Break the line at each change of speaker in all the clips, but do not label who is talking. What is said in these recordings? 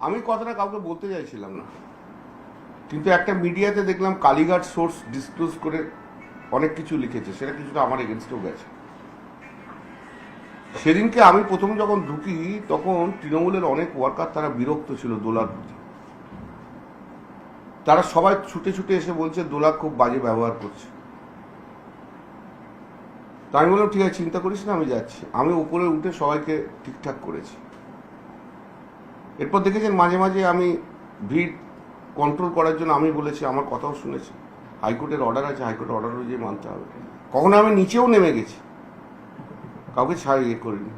আমি কথাটা কাউকে বলতে চাইছিলাম না, কিন্তু একটা মিডিয়াতে দেখলাম কালীঘাট সোর্স ডিসক্লোজ করে অনেক কিছু লিখেছে, সেটা কিছুটা আমার এগেনস্টেও গেছে। সেদিনকে আমি প্রথম যখন ঢুকি তখন তৃণমূলের অনেক ওয়ার্কার তারা বিরক্ত ছিল দোলার প্রতি। তারা সবাই ছুটে ছুটে এসে বলছে দোলা খুব বাজে ব্যবহার করছে। তা আমি বললাম ঠিক আছে, চিন্তা করিস না, আমি যাচ্ছি। আমি উপরে উঠে সবাইকে ঠিকঠাক করেছি। এরপর দেখেছেন মাঝে মাঝে আমি ভিড় কন্ট্রোল করার জন্য আমি বলেছি, আমার কথাও শুনেছি, হাইকোর্টের অর্ডার আছে, হাইকোর্টের অর্ডার অনুযায়ী মানতে হবে। কখনো আমি নিচেও নেমে গেছি, কাউকে ছাড়িয়ে করিনি।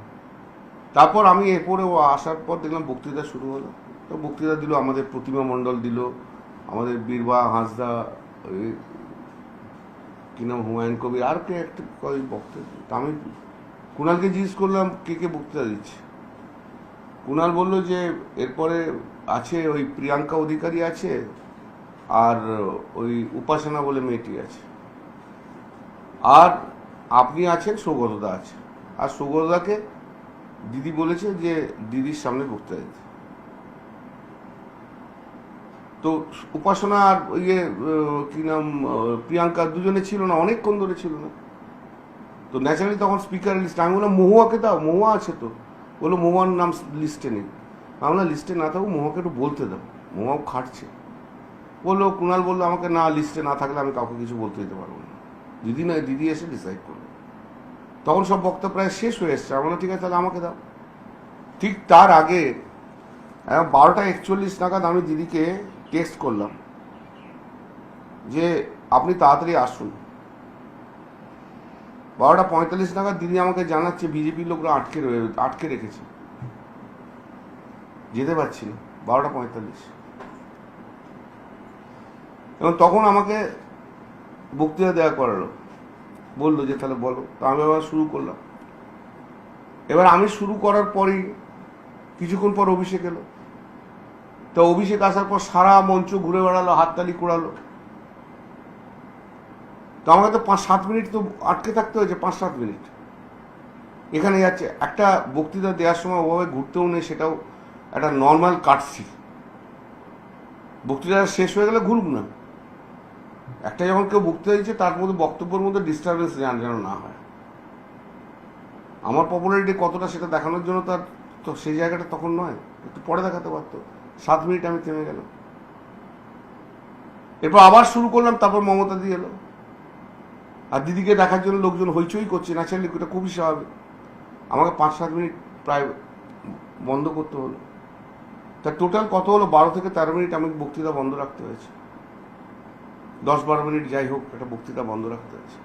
তারপর আমি এরপরে আসার পর দেখলাম বক্তৃতা শুরু হলো। তো বক্তৃতা দিল আমাদের প্রতিমা মণ্ডল, দিল আমাদের বীরবা হাঁসদা, কি নাম হুমায়ুন কবির, আর কে একটা বক্তৃতা। তা আমি কুণালকে জিজ্ঞেস করলাম কে কে বক্তৃতা দিচ্ছে। কুণাল বলল যে এরপরে আছে ওই প্রিয়াঙ্কা অধিকারী আছে, আর ওই উপাসনা বলে মেয়েটি আছে, আর আপনি আছেন, সৌগতদা আছে। আর সৌগতদাকে দিদি বলেছে যে দিদির সামনে বক্তৃতা দিতে। তো উপাসনা আর ইয়ে কি নাম প্রিয়াঙ্কা দুজনে ছিল না, অনেকক্ষণ ধরে ছিল না। তো ন্যাচারালি তখন স্পিকার লিস্ট, আমি বললাম মহুয়াকে দাও, মহুয়া আছে তো। বললো মহুয়ার নাম লিস্টে নেই। আমি বললাম লিস্টে না থাকুক, মহুয়াকে একটু বলতে দাও, মহুয়াও খাটছে। বললো কুণাল বললো আমাকে না, লিস্টে না থাকলে আমি কাউকে কিছু বলতে দিতে পারবো না, দিদি নয় দিদি এসে ডিসাইড করবে। তখন সব বক্তা প্রায় শেষ হয়ে এসছে। আমরা ঠিক আছে তাহলে আমাকে দাও। ঠিক তার আগে 12:41 নাগাদ আমি দিদিকে টেক্সট করলাম যে আপনি তাড়াতাড়ি আসুন। 12:45 নাগাদ দিদি আমাকে জানাচ্ছে বিজেপির লোকরা আটকে রেখেছে, যেতে পারছি না। 12:45, এবং তখন আমাকে বক্তৃতা দেওয়া করালো, বললো যে তাহলে বলো। তো আমি আবার শুরু করলাম। এবার আমি শুরু করার পরেই কিছুক্ষণ পর অভিষেক এলো। তো অভিষেক আসার পর সারা মঞ্চ ঘুরে বেড়ালো, হাততালি কুড়ালো। তো আমাকে তো 5-7 মিনিট তো আটকে থাকতে হয়েছে, 5-7 মিনিট। এখানে যাচ্ছে একটা বক্তৃতা দেওয়ার সময় ওভাবে ঘুরতেও নেই, সেটাও একটা নর্মাল কাটছি। বক্তৃতা শেষ হয়ে গেলে ঘুরুক না। একটা যখন কেউ বক্তৃতা দিচ্ছে তার মধ্যে বক্তব্যের মধ্যে ডিস্টারবেন্স যেন না হয়। আমার পপুলারিটি কতটা সেটা দেখানোর জন্য তার তো সেই জায়গাটা তখন নয়, একটু পরে দেখাতে পারতো। 7 মিনিট আমি থেমে গেল। এরপর আবার শুরু করলাম। তারপর মমতা দিয়ে এলো, আর দিদিকে দেখার জন্য লোকজন হইচই করছে, ন্যাচারালি এটা খুবই স্বাভাবিক। আমাকে 5-7 মিনিট প্রায় বন্ধ করতে হলো। তা টোটাল কত হলো, 12 থেকে 13 মিনিট আমি বক্তৃতা বন্ধ রাখতে হয়েছে। 10-12 মিনিট যাই হোক, একটা বক্তৃতা বন্ধ রাখতে হয়েছে।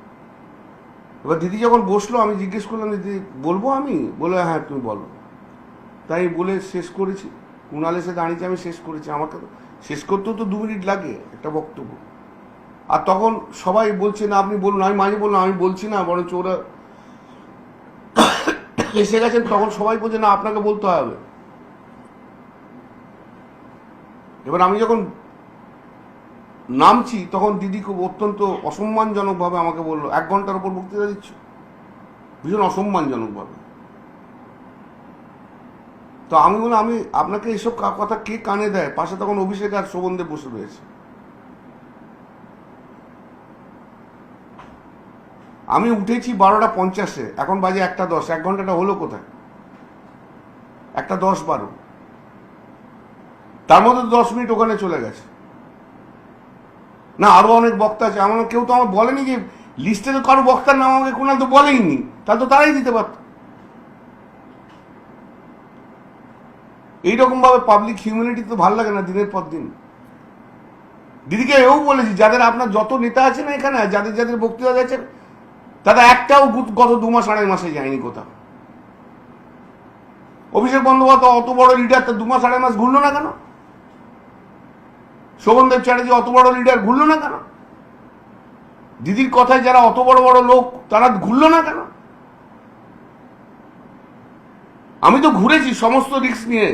এবার দিদি যখন বসলো আমি জিজ্ঞেস করলাম দিদি বলবো, আমি বলে হ্যাঁ তুমি বলো। তাই বলে শেষ করেছি। কুণাল এসে দাঁড়িয়েছে, আমি শেষ করেছি। আমাকে তো শেষ করতেও তো 2 মিনিট লাগে একটা বক্তব্য। আর তখন সবাই বলছে না আপনি বলুন। আমি মাঝে বললাম আমি বলছি না, বরঞ্চ ওরা এসে গেছেন। তখন সবাই বলছে না আপনাকে বলতে হবে। এবার আমি যখন নামছি তখন দিদি খুব অত্যন্ত অসম্মানজনকভাবে আমাকে বললো 1 ঘন্টার উপর বক্তৃতা দিচ্ছ, ভীষণ অসম্মানজনকভাবে। তো আমি বললাম আমি আপনাকে এসব কথা কে কানে দেয়? পাশে তখন অভিষেক আর শোভনদেব বসে রয়েছে। আমি উঠেছি 12:50, এখন বাজে 1:10। 1 ঘন্টাটা হলো কোথায়? 1:10-12, তার মধ্যে 10 মিনিট ওখানে চলে গেছে। না আরো অনেক বক্তা আছে, আমার কেউ তো আমার বলেনি যে লিস্টে তো কারো বক্তার নাম আমাকে কোনাল তো বলেইনি, তাহলে তো তারাই দিতে পারত। এইরকম ভাবে পাবলিক হিউম্যানিটি তো ভালো লাগে না দিনের পর দিন। দিদিকে এও বলেছি যাদের আপনার যত নেতা আছে না এখানে, যাদের যাদের বক্তৃতা যাচ্ছে তাদের একটাও গত 2 মাস 2.5 মাসে যায়নি কোথাও। অভিষেক বন্দ্যোপাধ্যায় অত বড় লিডার, তার 2 মাস 2.5 মাস ঘুরলো না কেন? শোভনদেব চ্যাটার্জি অত বড় লিডার, ঘুরলো না কেন? দিদির কথায় যারা অত বড় বড় লোক তারা ঘুরলো না কেন? আমি তো ঘুরেছি সমস্ত রিস্ক নিয়ে।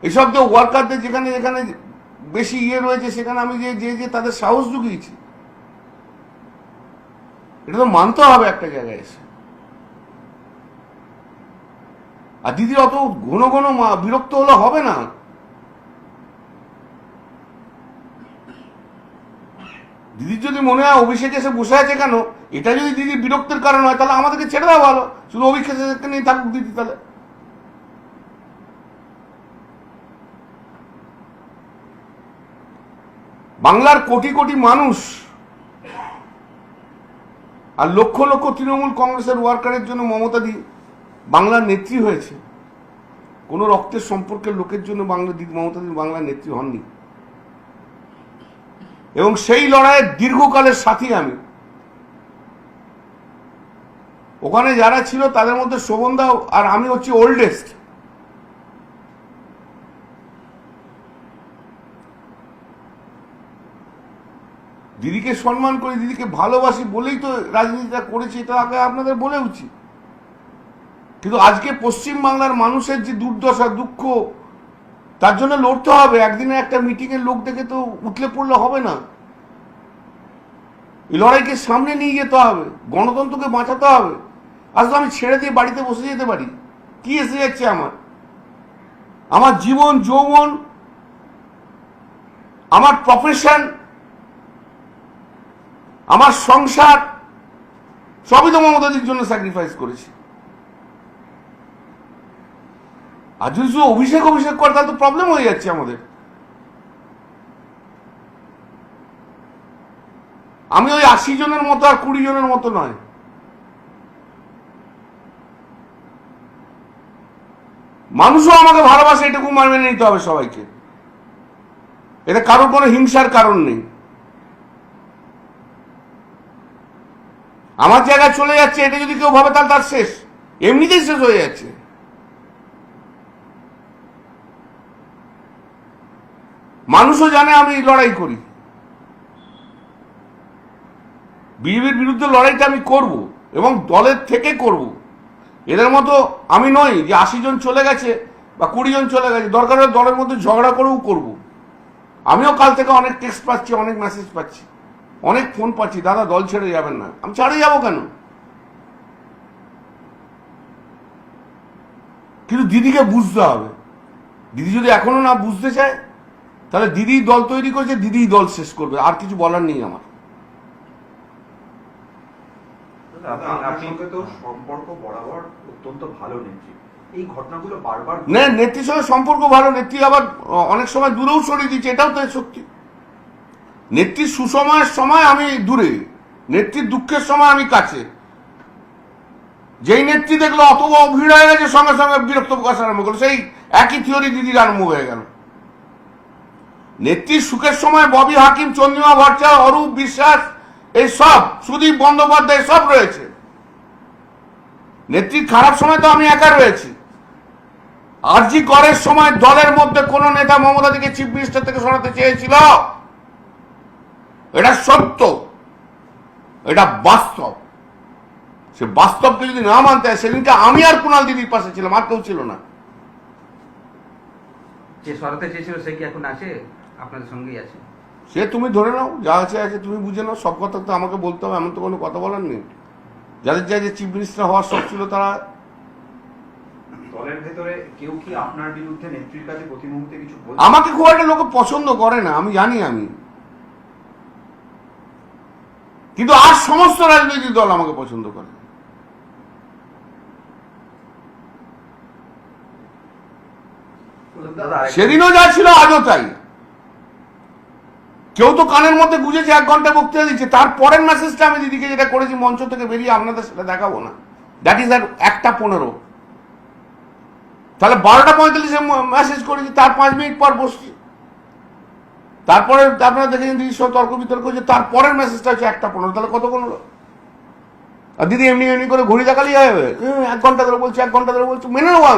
এসব যে ওয়ার্কারদের যেখানে যেখানে বেশি ইয়ে রয়েছে সেখানে আমি যে তাদের সাহস জুগিয়েছি। এটা তো মানতে হবে একটা জায়গায় এসে। আর দিদি অত ঘন ঘন বিরক্ত হলে হবে না। দিদির যদি মনে হয় অভিষেক এসে বসে আছে কেন, এটা যদি দিদি বিরক্তের কারণ হয়, তাহলে আমাদেরকে ছেড়ে দেওয়া ভালো, শুধু অভিষেককে নিয়ে থাকুক দিদি। তাহলে বাংলার কোটি কোটি মানুষ আর লক্ষ লক্ষ তৃণমূল কংগ্রেসের ওয়ার্কারের জন্য মমতা দি বাংলার নেত্রী হয়েছে। কোন রক্তের সম্পর্কের লোকের জন্য মমতা দি বাংলার নেত্রী হননি। এবং সেই লড়াইয়ের দীর্ঘকালের সাথী আমি। ওখানে যারা ছিল তাদের মধ্যে শোভনদা আর আমি হচ্ছি ওল্ডেস্ট। দিদিকে সম্মান করি, দিদিকে ভালোবাসি বলেই তো রাজনীতিটা করেছি, এটা আগে আপনাদের বলে উচিত। কিন্তু আজকে পশ্চিম বাংলার মানুষের যে দুর্দশা, দুঃখ, তার জন্য লড়তে হবে। একদিনে একটা মিটিং এর লোক দেখে তো উঠলে পড়লে হবে না। এই লড়াইকে সামনে নিয়ে যেতে হবে, গণতন্ত্রকে বাঁচাতে হবে। আজ তো আমি ছেড়ে দিয়ে বাড়িতে বসে যেতে পারি, কি এসে যাচ্ছে আমার জীবন, যৌবন, আমার প্রফেশন, আমার সংসার, সবই তো মমতাদির জন্য স্যাক্রিফাইস করেছি। আর যদি শুধু অভিষেক করে তাহলে তো প্রবলেম হয়ে যাচ্ছে আমাদের। আমি ওই 80 জনের মতো আর 20 জনের মতো নয়। মানুষও আমাকে ভালোবাসে, এটুকু মেনে নিতে হবে সবাইকে। এটা কারোর কোনো হিংসার কারণ নেই। আমার জায়গায় চলে যাচ্ছে এটা যদি কেউ ভাবে তাহলে তার শেষ, এমনিতেই শেষ হয়ে যাচ্ছে। মানুষও জানে আমি লড়াই করি, বিজেপির বিরুদ্ধে লড়াইটা আমি করব এবং দলের থেকে করব। এদের মতো আমি নই যে 80 জন চলে গেছে বা 20 জন চলে গেছে, দরকার হলে দলের মধ্যে ঝগড়া করেও করব। আমিও কাল থেকে অনেক টেক্সট পাচ্ছি, অনেক মেসেজ পাচ্ছি, অনেক ফোন পাচ্ছি, দাদা দল ছেড়ে যাবেন না। আমি ছেড়ে যাবো কেন? কিন্তু দিদিকে বুঝতে হবে। দিদি যদি এখনো না বুঝতে চায়, তাহলে দিদি দল তৈরি করেছে, দিদি দল শেষ করবে, আর কিছু বলার নেই আমার।
আপনার সঙ্গে তো সম্পর্ক বরাবর অত্যন্ত ভালো নেত্রী, এই ঘটনাগুলো বারবার
নেত্রীর সঙ্গে সম্পর্ক ভালো, নেত্রী আবার অনেক সময় দূরেও সরিয়ে দিচ্ছে, এটাও তো সত্যি। নেত্রীর সুসময়ের সময় আমি দূরে, নেত্রীর দুঃখের সময় আমি কাছে। যেই নেত্রী দেখলো অত ভিড় হয়ে গেছে, সঙ্গে সঙ্গে বিরক্ত প্রকাশ আরম্ভ করলো, সেই একই থিওরি দিদির আরম্ভ হয়ে গেল। নেত্রীর সুখের সময় ববি হাকিম, চন্দ্রিমা ভট্টাচার্য, অরূপ বিশ্বাস, এই সব, সুদীপ বন্দ্যোপাধ্যায় সব রয়েছে। নেত্রীর খারাপ সময় তো আমি একা রয়েছি। আরজি করের সময় দলের মধ্যে কোন নেতা মমতাদিকে চিফ মিনিস্টার থেকে সরাতে চেয়েছিল? এটা সত্য, এটা বাস্তব। সে বাস্তবকে যদি না মানতে হয়, সেদিনকে আমি আর কুণাল দিদির পাশে ছিলাম, আর কেউ ছিল না।
যে সরাতে চেয়েছিল সে কি এখন আছে? আপনাদের সঙ্গেই আছে?
সে তুমি ধরে নাও, যা আছে আছে, তুমি বুঝে নাও। সব কথা তো আমাকে বলতে হবে এমন তো কোনো কথা বলার নেই। যাদের যে চিফ মিনিস্টার হওয়ার শখ ছিল তারা।
দলের ভেতরে কেউ কি আপনার বিরুদ্ধে নেত্রীর কাছে প্রতি মুহূর্তে কিছু বলছে?
আমাকে খুব একটা লোকে পছন্দ করে না, আমি জানি। কিন্তু আর সমস্ত রাজনৈতিক দল আমাকে পছন্দ করে। সেদিনও যা ছিল আজও তাই। কেউ তো কানের মধ্যে গুঁজেছে 1 ঘন্টা বক্তৃতা দিচ্ছে, তারপরের মেসেজটা আমি দিদিকে যেটা করেছি মঞ্চ থেকে বেরিয়ে আপনাদের সেটা দেখাবো না। দ্যাট ইজ আর 1:15। তাহলে 12:45 মেসেজ করেছি, তার 5 মিনিট পর বসছি। তারপরে আপনারা দেখেছেন দিদির সব তর্ক বিতর্ক হচ্ছে, তারপরের মেসেজটা হচ্ছে 1:15। তাহলে কতক্ষণ হলো? আর দিদি এমনি এমনি করে ঘড়ি দেখালেই হবে? 1 ঘন্টা ধরে বলছি, 1 ঘন্টা ধরে বলছি, মেনে নেবো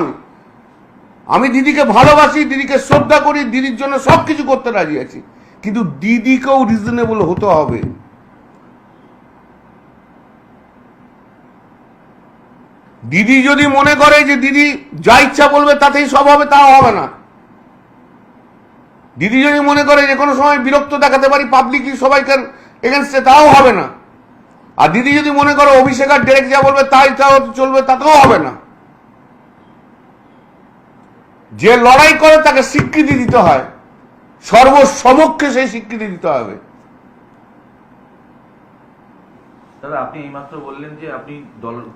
আমি দিদিকে ভালোবাসি, দিদিকে শ্রদ্ধা করি, দিদির জন্য সবকিছু করতে রাজি আছি। কিন্তু দিদিকেও রিজনেবল হতে হবে। দিদি যদি মনে করে যে দিদি যা ইচ্ছা বলবে তাতেই সব হবে, তাও হবে না। দিদি যদি মনে করে যে কোনো সময় বিরক্ত দেখাতে পারি পাবলিকলি সবাইকার এগেনস্টে, তাও হবে না। আর দিদি যদি মনে করে অভিষেক আর ডেরেক যা বলবে তাই চলবে, তাতেও হবে না। যে লড়াই করে তাকে স্বীকৃতি দিতে হয়, সর্বসমক্ষে সেই স্বীকৃতি দিতে হবে।
দাদা আপনি এইমাত্র বললেন যে আপনি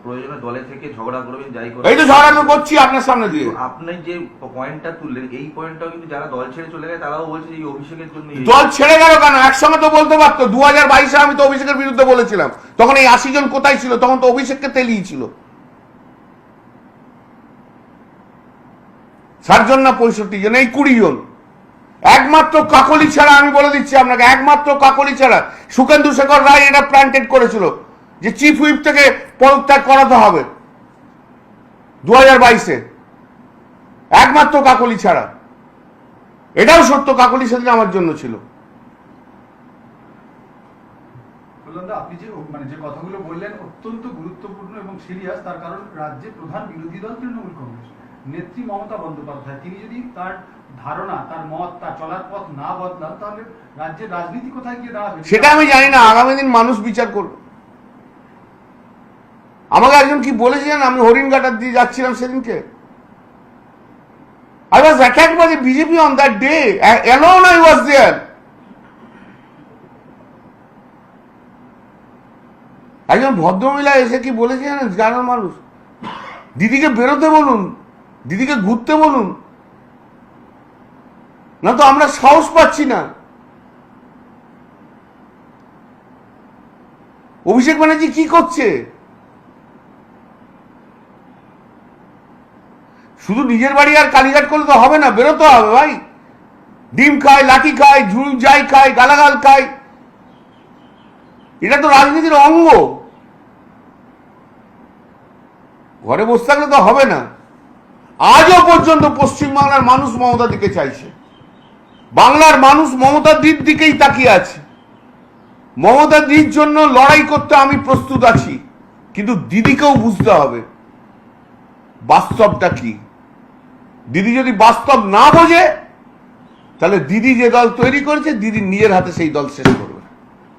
প্রয়োজনে দলে থেকে ঝগড়া করবেন, যাই করবেন।
এই তো ঝগড়া আমি করছি আপনার সামনে দিয়ে।
আপনি যে পয়েন্টটা তুললেন, এই পয়েন্টটাও কিন্তু যারা দল ছেড়ে চলে গেছে তারাও বলছে যে এই অভিষেকের জন্য।
দল ছেড়ে গেল কেন? একসঙ্গে তো বলতে পারতো। 2022-এ আমি তো অভিষেকের বিরুদ্ধে বলেছিলাম, তখন এই 80 জন কোথায় ছিল? তখন তো অভিষেককে তেলিয়েছিল। 60 জন না 65 জন, এই 20 জন। একমাত্র কাকলি ছাড়া, আমি বলে দিচ্ছি আপনাকে, একমাত্র কাকলি ছাড়া সুখেন্দু শেখর রায় এটা প্ল্যান্টেড করেছিল যে চিফ হুইপ থেকে পদত্যাগ করাতে হবে 2022-এ, একমাত্র কাকলি ছাড়া। এটাও সত্য, কাকলি সেদিন আমার জন্য ছিল।
কল্যাণদা, আপনি যে যে কথাগুলো বললেন অত্যন্ত গুরুত্বপূর্ণ এবং সিরিয়াস, তার কারণ রাজ্যে প্রধান বিরোধী দল তৃণমূল কংগ্রেস, নেত্রী মমতা বন্দ্যোপাধ্যায়, তিনি যদি তার ধারণা, তার মত, তার চলার পথ না বদলান, তাহলে রাজ্যের রাজনীতি কোথায় গিয়ে দাঁড়াবে
সেটা আমি জানি না, আগামী দিন মানুষ বিচার করবে। আমাকে একজন কি বলেছিলেন, আমি হরিণঘাটার দিয়ে যাচ্ছিলাম সেদিনকে, I was attacked by the BJP on that day. Alone I was there. একজন ভদ্রমহিলা এসে কি বলেছে জানেন, গ্রামের মানুষ, দিদিকে বেরোতে বলুন, দিদিকে ঘুরতে বলুন, না তো আমরা সাহস পাচ্ছি না। অভিষেক ব্যানার্জি কি করছে? শুধু নিজের বাড়ি আর কালীঘাট করলে তো হবে না, বেরোতে হবে ভাই। ডিম খায়, লাঠি খায়, ঝুল যাই খায়, গালাগাল খায়, এটা তো রাজনীতির অঙ্গ। ঘরে বসে থাকলে তো হবে না। আজও পর্যন্ত পশ্চিমবাংলার মানুষ মমতা দিকে চাইছে, বাংলার মানুষ মমতার দিকেই তাকিয়ে আছে। মমতার দির জন্য লড়াই করতে আমি প্রস্তুত আছি, কিন্তু দিদিকেও বুঝতে হবে বাস্তবটা কি। দিদি যদি বাস্তব না বোঝে, তাহলে দিদি যে দল তৈরি করেছে, দিদি নিজের হাতে সেই দল শেষ করবে।